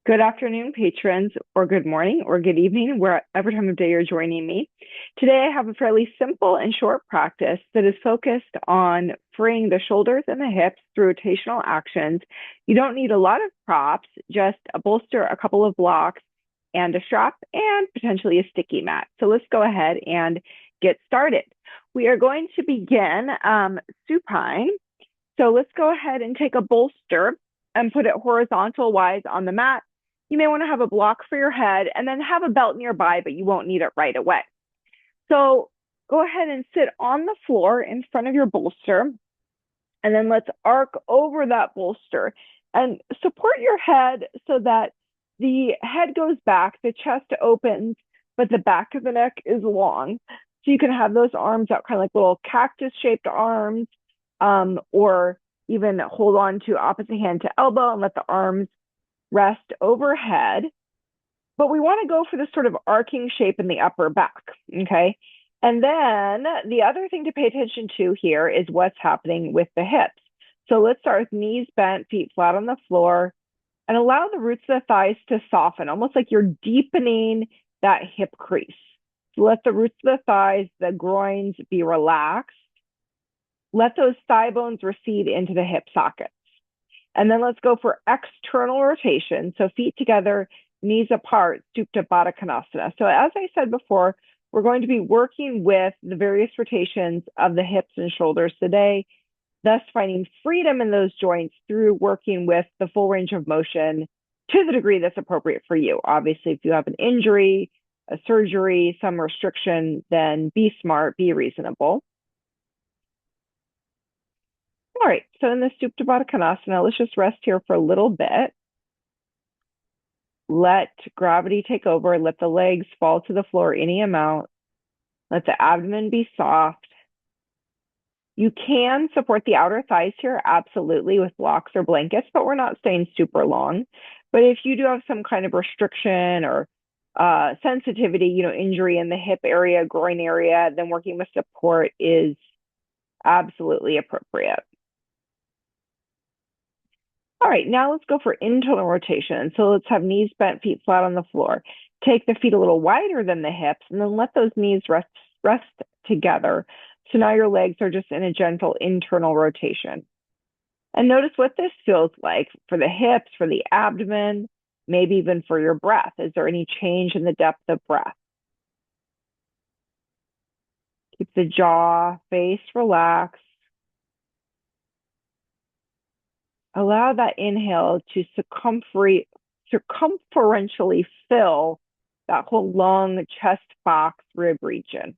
Good afternoon, patrons, or good morning, or good evening, wherever time of day you're joining me. Today, I have a fairly simple and short practice that is focused on freeing the shoulders and the hips through rotational actions. You don't need a lot of props, just a bolster, a couple of blocks, and a strap, and potentially a sticky mat. So let's go ahead and get started. We are going to begin supine. So let's go ahead and take a bolster and put it horizontal wise on the mat. You may want to have a block for your head and then have a belt nearby, but you won't need it right away. So go ahead and sit on the floor in front of your bolster, and then let's arc over that bolster and support your head so that the head goes back, the chest opens, but the back of the neck is long. So you can have those arms out kind of like little cactus shaped arms, or even hold on to opposite hand to elbow and let the arms rest overhead. But we want to go for this sort of arcing shape in the upper back, okay? And then the other thing to pay attention to here is what's happening with the hips. So let's start with knees bent, feet flat on the floor, and allow the roots of the thighs to soften, almost like you're deepening that hip crease. So let the roots of the thighs, the groins be relaxed. Let those thigh bones recede into the hip sockets. And then let's go for external rotation. So feet together, knees apart, Supta Baddha Konasana. So as I said before, we're going to be working with the various rotations of the hips and shoulders today, thus finding freedom in those joints through working with the full range of motion to the degree that's appropriate for you. Obviously, if you have an injury, a surgery, some restriction, then be smart, be reasonable. All right, so in the Supta Baddha Konasana, let's just rest here for a little bit. Let gravity take over. Let the legs fall to the floor any amount. Let the abdomen be soft. You can support the outer thighs here, absolutely, with blocks or blankets, but we're not staying super long. But if you do have some kind of restriction or sensitivity, injury in the hip area, groin area, then working with support is absolutely appropriate. All right, now let's go for internal rotation. So let's have knees bent, feet flat on the floor. Take the feet a little wider than the hips, and then let those knees rest together. So now your legs are just in a gentle internal rotation. And notice what this feels like for the hips, for the abdomen, maybe even for your breath. Is there any change in the depth of breath? Keep the jaw, face relaxed. Allow that inhale to circumferentially fill that whole lung, chest box, rib region.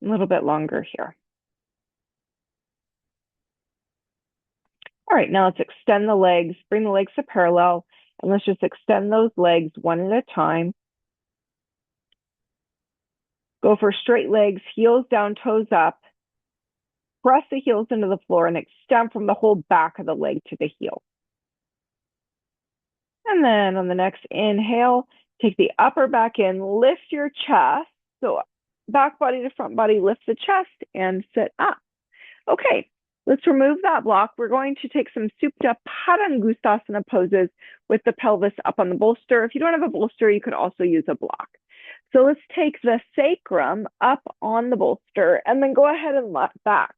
A little bit longer here. All right, now let's extend the legs, bring the legs to parallel, and let's just extend those legs one at a time. Go for straight legs, heels down, toes up. Press the heels into the floor and extend from the whole back of the leg to the heel. And then on the next inhale, take the upper back in, lift your chest. So back body to front body, lift the chest and sit up. Okay, let's remove that block. We're going to take some Supta Padangusthasana poses with the pelvis up on the bolster. If you don't have a bolster, you could also use a block. So let's take the sacrum up on the bolster and then go ahead and let back.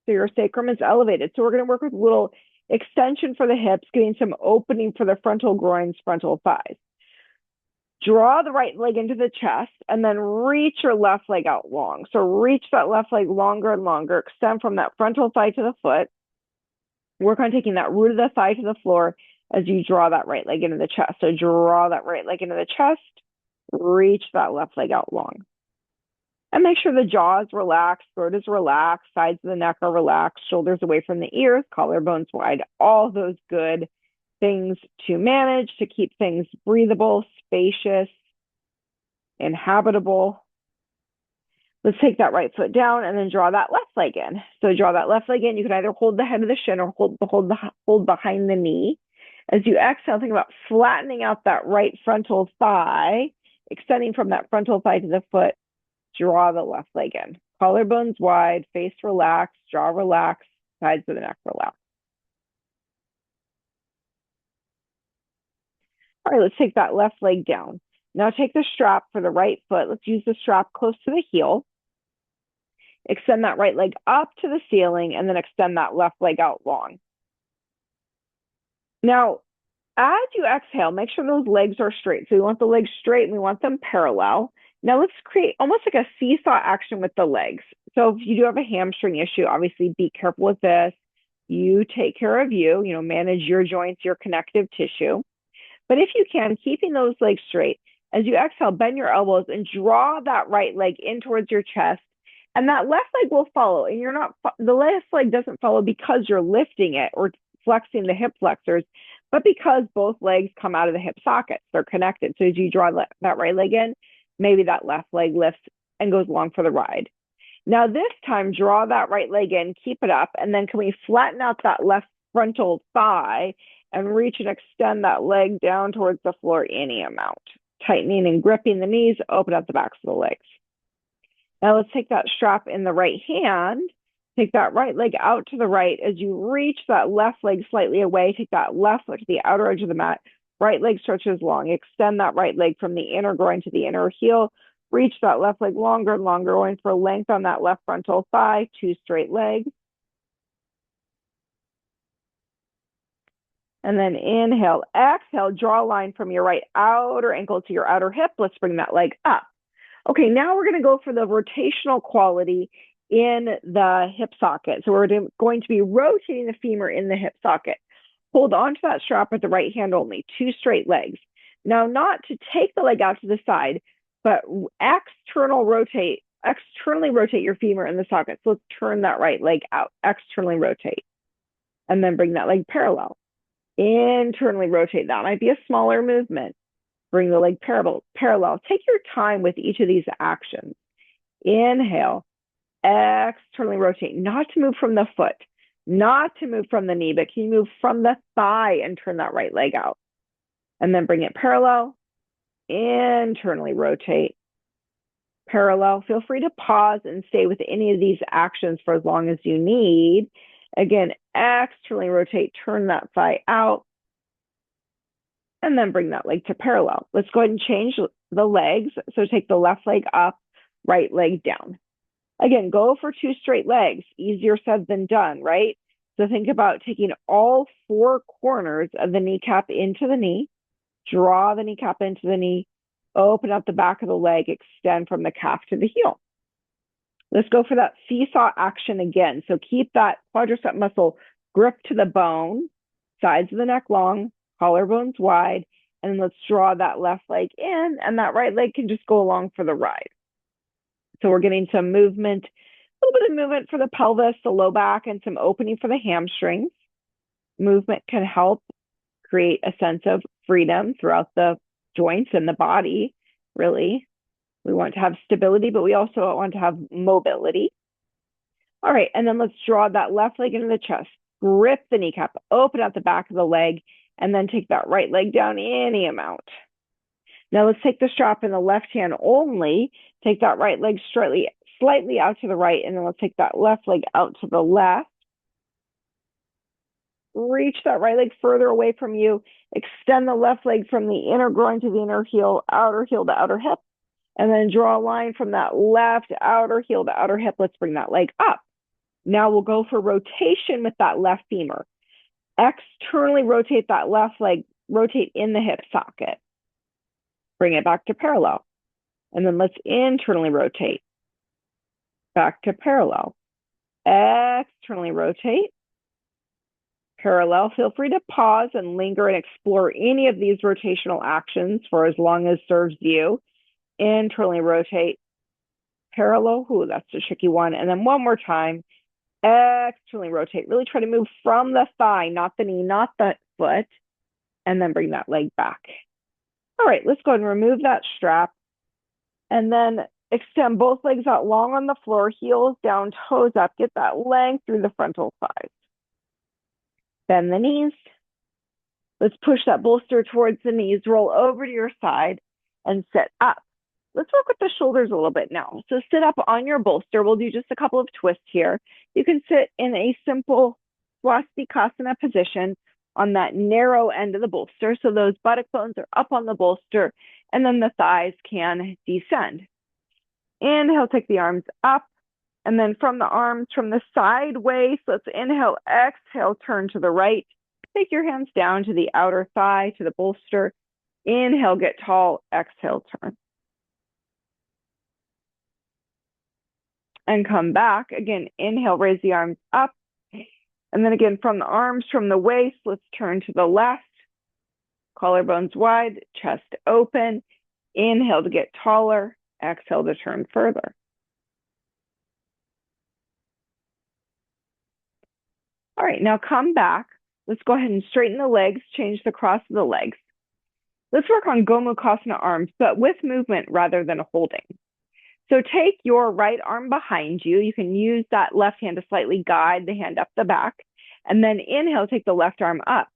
So your sacrum is elevated. So we're going to work with a little extension for the hips, getting some opening for the frontal groins, frontal thighs. Draw the right leg into the chest and then reach your left leg out long. So reach that left leg longer and longer. Extend from that frontal thigh to the foot. Work on taking that root of the thigh to the floor as you draw that right leg into the chest. So draw that right leg into the chest. Reach that left leg out long. And make sure the jaw is relaxed, throat is relaxed, sides of the neck are relaxed, shoulders away from the ears, collarbones wide, all those good things to manage to keep things breathable, spacious, inhabitable. Let's take that right foot down and then draw that left leg in. So draw that left leg in. You can either hold the head of the shin or hold behind the knee. As you exhale, think about flattening out that right frontal thigh, extending from that frontal thigh to the foot. Draw the left leg in. Collarbones wide, face relaxed, jaw relaxed, sides of the neck relaxed. All right, let's take that left leg down. Now take the strap for the right foot. Let's use the strap close to the heel. Extend that right leg up to the ceiling and then extend that left leg out long. Now, as you exhale, make sure those legs are straight. So we want the legs straight and we want them parallel. Now let's create almost like a seesaw action with the legs. So if you do have a hamstring issue, obviously be careful with this. You take care of you, manage your joints, your connective tissue. But if you can, keeping those legs straight, as you exhale, bend your elbows and draw that right leg in towards your chest. And that left leg will follow. And the left leg doesn't follow because you're lifting it or flexing the hip flexors, but because both legs come out of the hip sockets. They're connected. So as you draw that right leg in, maybe that left leg lifts and goes along for the ride. Now this time, draw that right leg in, keep it up, and then can we flatten out that left frontal thigh and reach and extend that leg down towards the floor any amount. Tightening and gripping the knees, open up the backs of the legs. Now let's take that strap in the right hand, take that right leg out to the right. As you reach that left leg slightly away, take that left foot to the outer edge of the mat, right leg stretches long, extend that right leg from the inner groin to the inner heel, reach that left leg longer and longer, going for length on that left frontal thigh, 2 straight legs. And then inhale, exhale, draw a line from your right outer ankle to your outer hip. Let's bring that leg up. Okay, now we're going to go for the rotational quality in the hip socket. So we're going to be rotating the femur in the hip socket. Hold on to that strap with the right hand only, 2 straight legs. Now, not to take the leg out to the side, but externally rotate your femur in the socket. So let's turn that right leg out, externally rotate, and then bring that leg parallel. Internally rotate. That might be a smaller movement. Bring the leg parallel. Take your time with each of these actions. Inhale, externally rotate, not to move from the foot, not to move from the knee, but can you move from the thigh and turn that right leg out? And then bring it parallel, internally rotate, parallel. Feel free to pause and stay with any of these actions for as long as you need. Again, externally rotate, turn that thigh out, and then bring that leg to parallel. Let's go ahead and change the legs. So take the left leg up, right leg down. Again, go for 2 straight legs. Easier said than done, right? So think about taking all 4 corners of the kneecap into the knee, draw the kneecap into the knee, open up the back of the leg, extend from the calf to the heel. Let's go for that seesaw action again. So keep that quadricep muscle gripped to the bone, sides of the neck long, collarbones wide, and let's draw that left leg in, and that right leg can just go along for the ride. So we're getting some movement, a little bit of movement for the pelvis, the low back, and some opening for the hamstrings. Movement can help create a sense of freedom throughout the joints and the body, really. We want to have stability, but we also want to have mobility. All right, and then let's draw that left leg into the chest. Grip the kneecap, open out the back of the leg, and then take that right leg down any amount. Now let's take the strap in the left hand only. Take that right leg slightly out to the right, and then let's take that left leg out to the left. Reach that right leg further away from you. Extend the left leg from the inner groin to the inner heel to outer hip. And then draw a line from that left outer heel to outer hip. Let's bring that leg up. Now we'll go for rotation with that left femur. Externally rotate that left leg, rotate in the hip socket. Bring it back to parallel. And then let's internally rotate. Back to parallel. Externally rotate. Parallel. Feel free to pause and linger and explore any of these rotational actions for as long as serves you. Internally rotate. Parallel. Ooh, that's a tricky one. And then one more time. Externally rotate. Really try to move from the thigh, not the knee, not the foot. And then bring that leg back. All right, let's go ahead and remove that strap. And then extend both legs out long on the floor, heels down, toes up. Get that length through the frontal thighs. Bend the knees. Let's push that bolster towards the knees. Roll over to your side and sit up. Let's work with the shoulders a little bit now. So sit up on your bolster. We'll do just a couple of twists here. You can sit in a simple swastikasana position on that narrow end of the bolster. So those buttock bones are up on the bolster, and then the thighs can descend. Inhale, take the arms up. And then from the arms, from the sideways, let's inhale, exhale, turn to the right. Take your hands down to the outer thigh, to the bolster. Inhale, get tall, exhale, turn. And come back. Again, inhale, raise the arms up. And then again, from the arms, from the waist, let's turn to the left. Collarbones wide, chest open. Inhale to get taller, exhale to turn further. All right, now come back. Let's go ahead and straighten the legs, change the cross of the legs. Let's work on Gomukhasana arms, but with movement rather than holding. So take your right arm behind you. You can use that left hand to slightly guide the hand up the back. And then inhale, take the left arm up.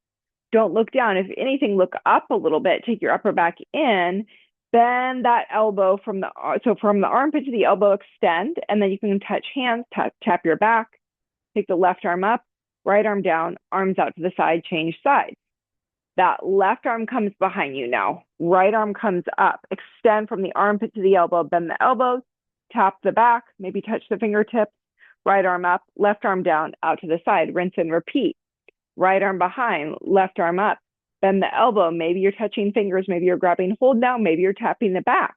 Don't look down. If anything, look up a little bit. Take your upper back in. Bend that elbow from the armpit to the elbow, extend. And then you can touch hands, tap your back. Take the left arm up, right arm down, arms out to the side, change sides. That left arm comes behind you now. Right arm comes up. Extend from the armpit to the elbow. Bend the elbows. Tap the back. Maybe touch the fingertips. Right arm up. Left arm down. Out to the side. Rinse and repeat. Right arm behind. Left arm up. Bend the elbow. Maybe you're touching fingers. Maybe you're grabbing hold now. Maybe you're tapping the back.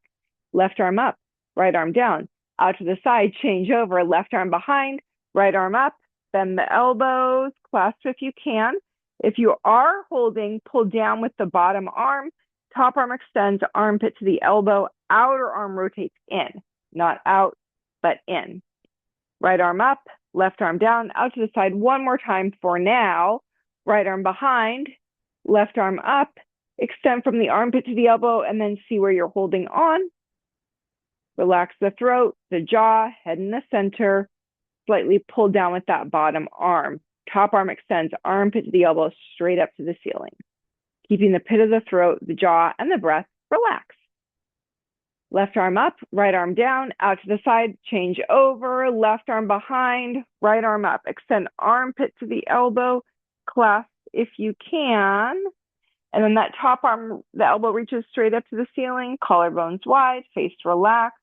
Left arm up. Right arm down. Out to the side. Change over. Left arm behind. Right arm up. Bend the elbows. Clasp if you can. If you are holding, pull down with the bottom arm. Top arm extends, armpit to the elbow. Outer arm rotates in, not out, but in. Right arm up, left arm down, out to the side one more time for now. Right arm behind, left arm up. Extend from the armpit to the elbow, and then see where you're holding on. Relax the throat, the jaw, head in the center. Slightly pull down with that bottom arm. Top arm extends, armpit to the elbow, straight up to the ceiling. Keeping the pit of the throat, the jaw, and the breath relaxed. Left arm up, right arm down, out to the side, change over, left arm behind, right arm up. Extend armpit to the elbow, clasp if you can. And then that top arm, the elbow reaches straight up to the ceiling, collarbones wide, face relaxed.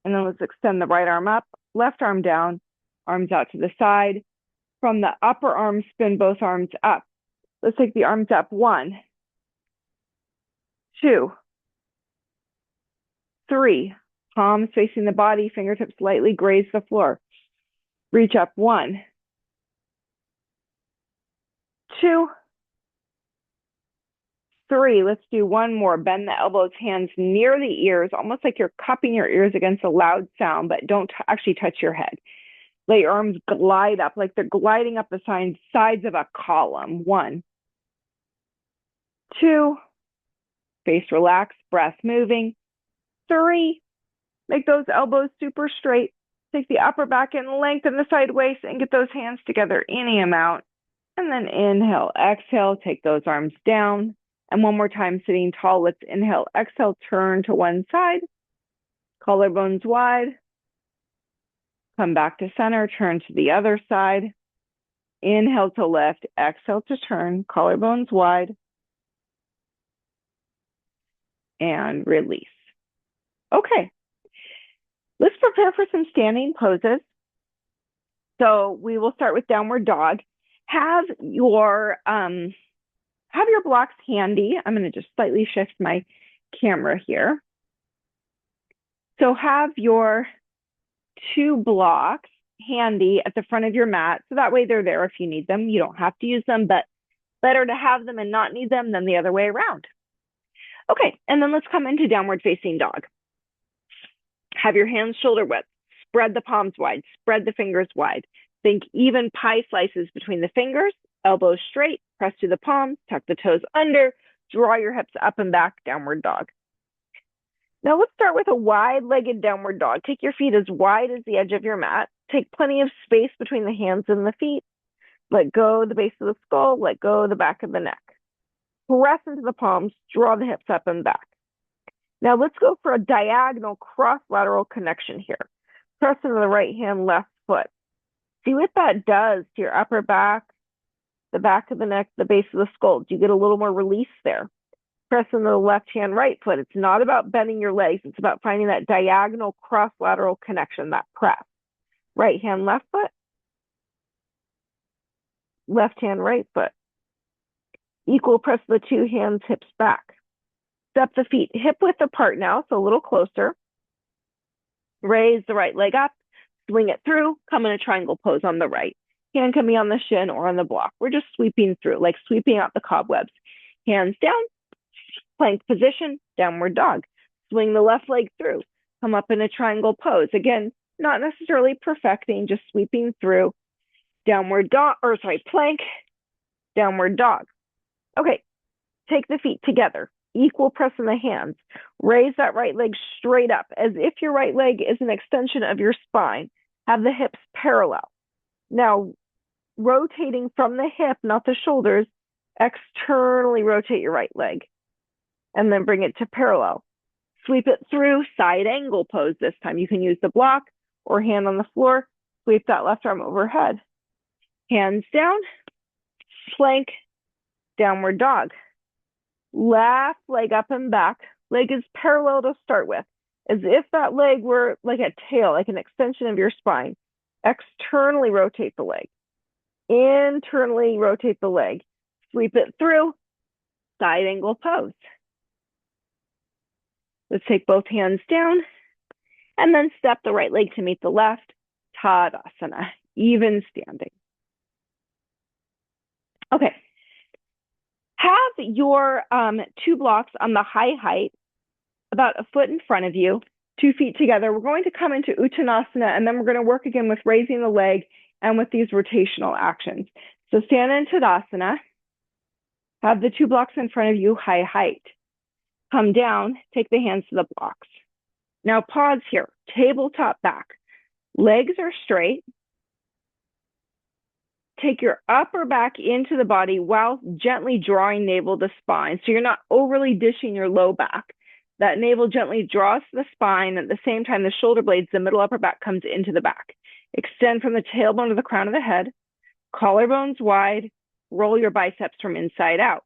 And then let's extend the right arm up, left arm down, arms out to the side. From the upper arm, spin both arms up. Let's take the arms up. 1, 2, 3. Palms facing the body, fingertips lightly graze the floor. Reach up. 1, 2, 3. Let's do one more. Bend the elbows, hands near the ears, almost like you're cupping your ears against a loud sound, but don't actually touch your head. Let your arms glide up like they're gliding up the sides of a column. 1, 2, face relaxed, breath moving. 3, make those elbows super straight. Take the upper back and lengthen the side waist and get those hands together any amount. And then inhale, exhale, take those arms down. And one more time, sitting tall, let's inhale, exhale, turn to one side. Collarbones wide. Come back to center, turn to the other side. Inhale to lift, exhale to turn, collarbones wide. And release. Okay, let's prepare for some standing poses. So we will start with downward dog. Have your blocks handy. I'm going to just slightly shift my camera here. So have your 2 blocks handy at the front of your mat. So that way they're there if you need them. You don't have to use them, but better to have them and not need them than the other way around. Okay, and then let's come into downward facing dog. Have your hands shoulder width. Spread the palms wide. Spread the fingers wide. Think even pie slices between the fingers. Elbows straight. Press to the palms. Tuck the toes under. Draw your hips up and back. Downward dog. Now let's start with a wide-legged downward dog. Take your feet as wide as the edge of your mat. Take plenty of space between the hands and the feet. Let go the base of the skull. Let go the back of the neck. Press into the palms. Draw the hips up and back. Now let's go for a diagonal cross-lateral connection here. Press into the right hand, left foot. See what that does to your upper back, the back of the neck, the base of the skull. Do you get a little more release there? Press into the left hand, right foot. It's not about bending your legs. It's about finding that diagonal cross-lateral connection, that press. Right hand, left foot. Left hand, right foot. Equal press the two hands, hips back. Step the feet hip width apart now, so a little closer. Raise the right leg up, swing it through, come in a triangle pose on the right. Hand can be on the shin or on the block. We're just sweeping through, like sweeping out the cobwebs. Hands down, plank position, downward dog. Swing the left leg through, come up in a triangle pose. Again, not necessarily perfecting, just sweeping through. Downward dog, plank, downward dog. Okay, take the feet together. Equal press in the hands. Raise that right leg straight up as if your right leg is an extension of your spine. Have the hips parallel. Now, rotating from the hip, not the shoulders, externally rotate your right leg and then bring it to parallel. Sweep it through, side angle pose this time. You can use the block or hand on the floor. Sweep that left arm overhead. Hands down, plank, downward dog. Left leg up and back. Leg is parallel to start with, as if that leg were like a tail, like an extension of your spine. Externally rotate the leg. Internally rotate the leg. Sweep it through, side angle pose. Let's take both hands down and then step the right leg to meet the left. Tadasana, even standing. Okay. Have your two blocks on the high height, about a foot in front of you, 2 feet together. We're going to come into Uttanasana, and then we're going to work again with raising the leg and with these rotational actions. So stand in Tadasana. Have the two blocks in front of you, high height. Come down, take the hands to the blocks. Now pause here, tabletop back. Legs are straight. Take your upper back into the body while gently drawing navel to spine. So you're not overly dishing your low back. That navel gently draws to the spine. At the same time, the shoulder blades, the middle upper back comes into the back. Extend from the tailbone to the crown of the head. Collarbones wide. Roll your biceps from inside out.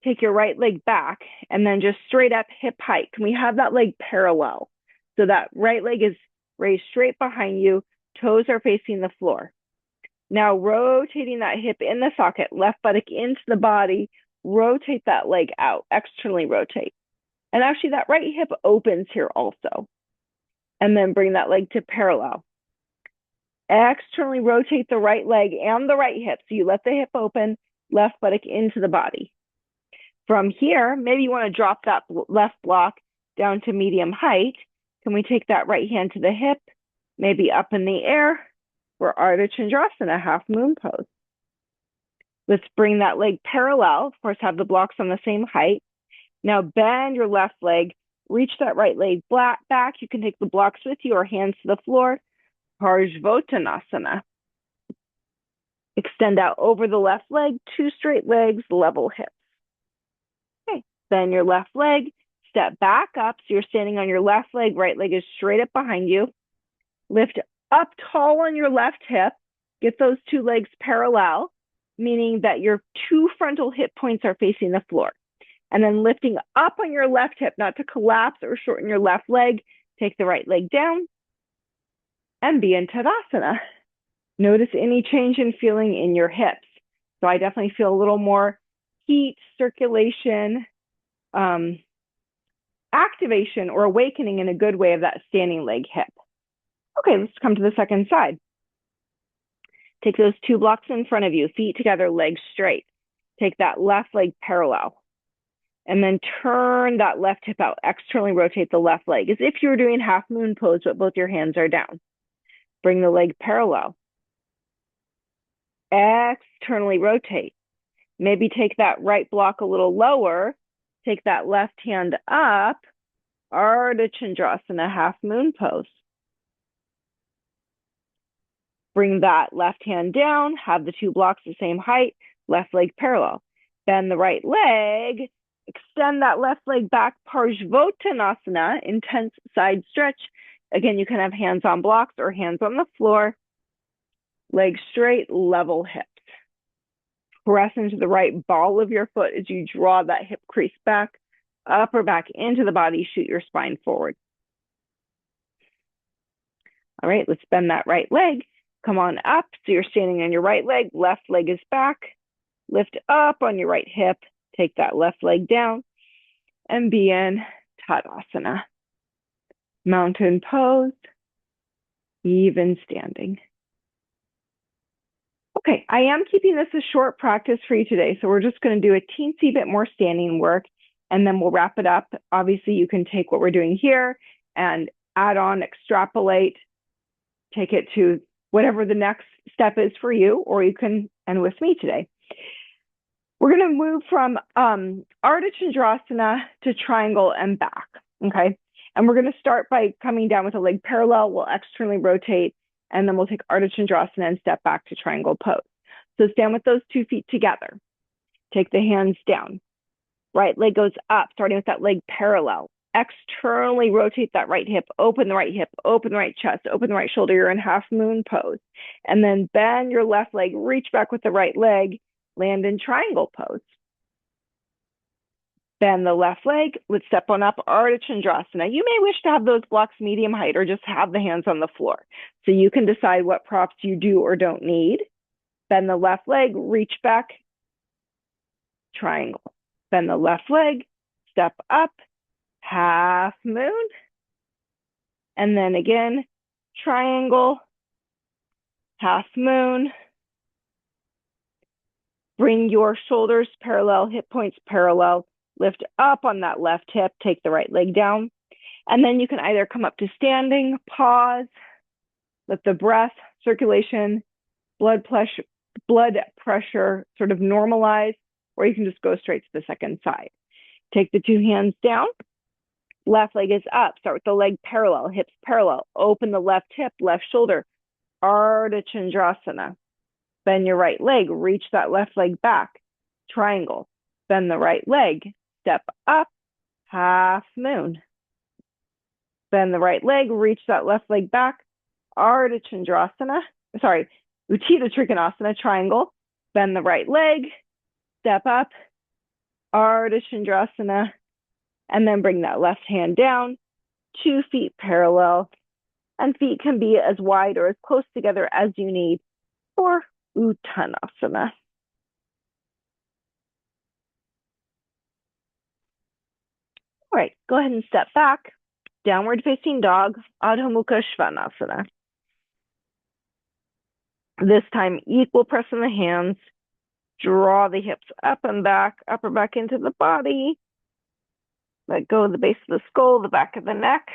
Take your right leg back and then just straight up hip height. Can we have that leg parallel? So that right leg is raised straight behind you. Toes are facing the floor. Now rotating that hip in the socket, left buttock into the body, rotate that leg out, externally rotate. And actually that right hip opens here also. And then bring that leg to parallel. Externally rotate the right leg and the right hip. So you let the hip open, left buttock into the body. From here, maybe you want to drop that left block down to medium height. Can we take that right hand to the hip, maybe up in the air? For Ardha Chandrasana, half moon pose. Let's bring that leg parallel. Of course, have the blocks on the same height. Now bend your left leg, reach that right leg back. You can take the blocks with you or hands to the floor. Parsvottanasana. Extend out over the left leg, 2 straight legs, level hips. Okay, bend your left leg, step back up. So you're standing on your left leg, right leg is straight up behind you. Lift up tall on your left hip. Get those 2 legs parallel, meaning that your 2 frontal hip points are facing the floor. And then lifting up on your left hip, not to collapse or shorten your left leg. Take the right leg down and be in Tadasana. Notice any change in feeling in your hips. So I definitely feel a little more heat, circulation, activation or awakening in a good way of that standing leg hip. Okay, let's come to the second side. Take those 2 blocks in front of you, feet together, legs straight. Take that left leg parallel. And then turn that left hip out. Externally rotate the left leg as if you were doing half moon pose, but both your hands are down. Bring the leg parallel. Externally rotate. Maybe take that right block a little lower. Take that left hand up. Ardha Chandrasana, half moon pose. Bring that left hand down. Have the 2 blocks the same height. Left leg parallel. Bend the right leg. Extend that left leg back, Parsvottanasana, intense side stretch. Again, you can have hands on blocks or hands on the floor. Legs straight, level hips. Press into the right ball of your foot as you draw that hip crease back, upper back into the body, shoot your spine forward. All right, let's bend that right leg. Come on up. So you're standing on your right leg, left leg is back. Lift up on your right hip, take that left leg down, and be in Tadasana. Mountain pose, even standing. Okay, I am keeping this a short practice for you today, so we're just going to do a teensy bit more standing work, and then we'll wrap it up. Obviously, you can take what we're doing here and add on, extrapolate, take it to whatever the next step is for you, or you can end with me today. We're going to move from Ardha Chandrasana to triangle and back, okay? And we're going to start by coming down with a leg parallel. We'll externally rotate, and then we'll take Ardha Chandrasana and step back to triangle pose. So stand with those 2 feet together. Take the hands down. Right leg goes up, starting with that leg parallel. Externally rotate that right hip, open the right hip, open the right chest, open the right shoulder. You're in half moon pose. And then bend your left leg, reach back with the right leg, land in triangle pose. Bend the left leg. Let's step on up, Ardha Chandrasana. You may wish to have those blocks medium height or just have the hands on the floor. So you can decide what props you do or don't need. Bend the left leg, reach back, triangle. Bend the left leg, step up, half moon. And then again, triangle, half moon. Bring your shoulders parallel, hip points parallel. Lift up on that left hip, take the right leg down. And then you can either come up to standing, pause, let the breath, circulation, blood pressure sort of normalize, or you can just go straight to the second side. Take the 2 hands down. Left leg is up. Start with the leg parallel, hips parallel. Open the left hip, left shoulder. Ardha Chandrasana. Bend your right leg, reach that left leg back. Triangle. Bend the right leg, step up, half moon. Bend the right leg, reach that left leg back. Ardha Chandrasana, Utthita Trikonasana, triangle. Bend the right leg, step up, Ardha Chandrasana, and then bring that left hand down, 2 feet parallel, and feet can be as wide or as close together as you need for Uttanasana. All right, go ahead and step back. Downward facing dog, Adho Mukha Svanasana. This time, equal press in the hands. Draw the hips up and back, upper back into the body. Let go of the base of the skull, the back of the neck.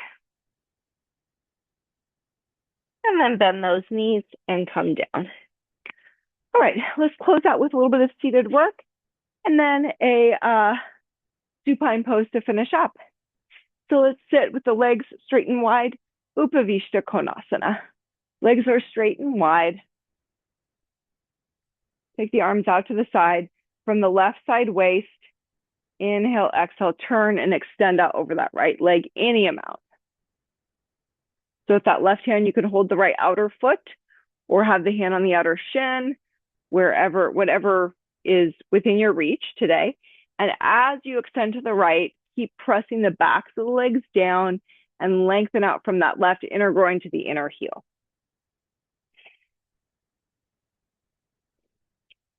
And then bend those knees and come down. All right, let's close out with a little bit of seated work and then a supine pose to finish up. So let's sit with the legs straight and wide, Upavishta Konasana. Legs are straight and wide. Take the arms out to the side. From the left side waist, inhale, exhale, turn and extend out over that right leg, any amount. So with that left hand, you can hold the right outer foot or have the hand on the outer shin, whatever is within your reach today. And as you extend to the right, keep pressing the backs of the legs down and lengthen out from that left inner groin to the inner heel.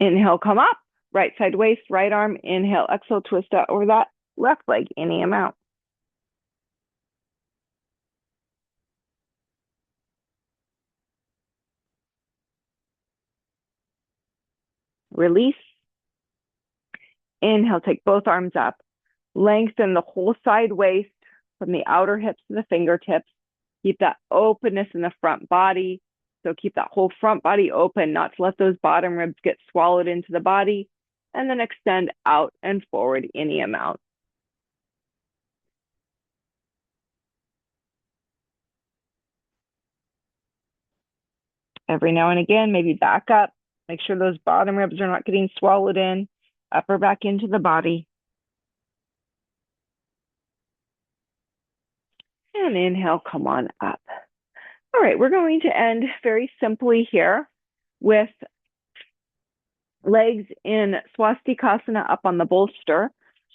Inhale, come up, right side waist, right arm. Inhale, exhale, twist out over that left leg, any amount. Release. Inhale, take both arms up. Lengthen the whole side waist from the outer hips to the fingertips. Keep that openness in the front body. So keep that whole front body open, not to let those bottom ribs get swallowed into the body. And then extend out and forward any amount. Every now and again, maybe back up. Make sure those bottom ribs are not getting swallowed in. Upper back into the body. And inhale, come on up. All right, we're going to end very simply here with legs in swastikasana up on the bolster.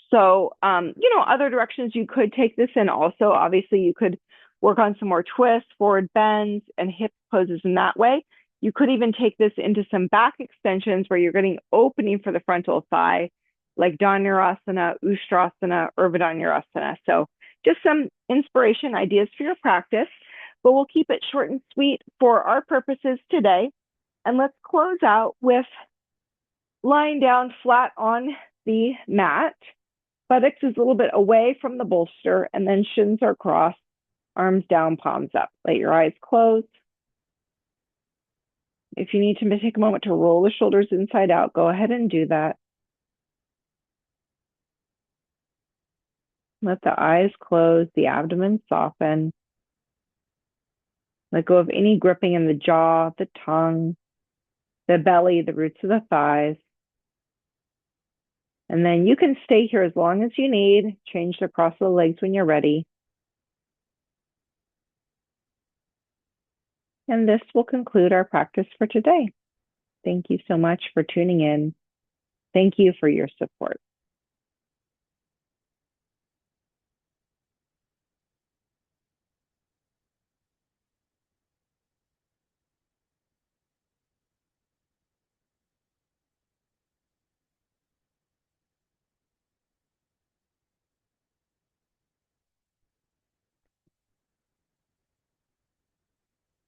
So, other directions you could take this in also. Obviously, you could work on some more twists, forward bends, and hip poses in that way. You could even take this into some back extensions where you're getting opening for the frontal thigh, like Dhanurasana, Ustrasana, Urdhvanurasana. So just some inspiration ideas for your practice, but we'll keep it short and sweet for our purposes today. And let's close out with lying down flat on the mat. Buttocks is a little bit away from the bolster, and then shins are crossed, arms down, palms up. Let your eyes close. If you need to take a moment to roll the shoulders inside out, go ahead and do that. Let the eyes close, the abdomen soften. Let go of any gripping in the jaw, the tongue, the belly, the roots of the thighs. And then you can stay here as long as you need. Change the cross of the legs when you're ready. And this will conclude our practice for today. Thank you so much for tuning in. Thank you for your support.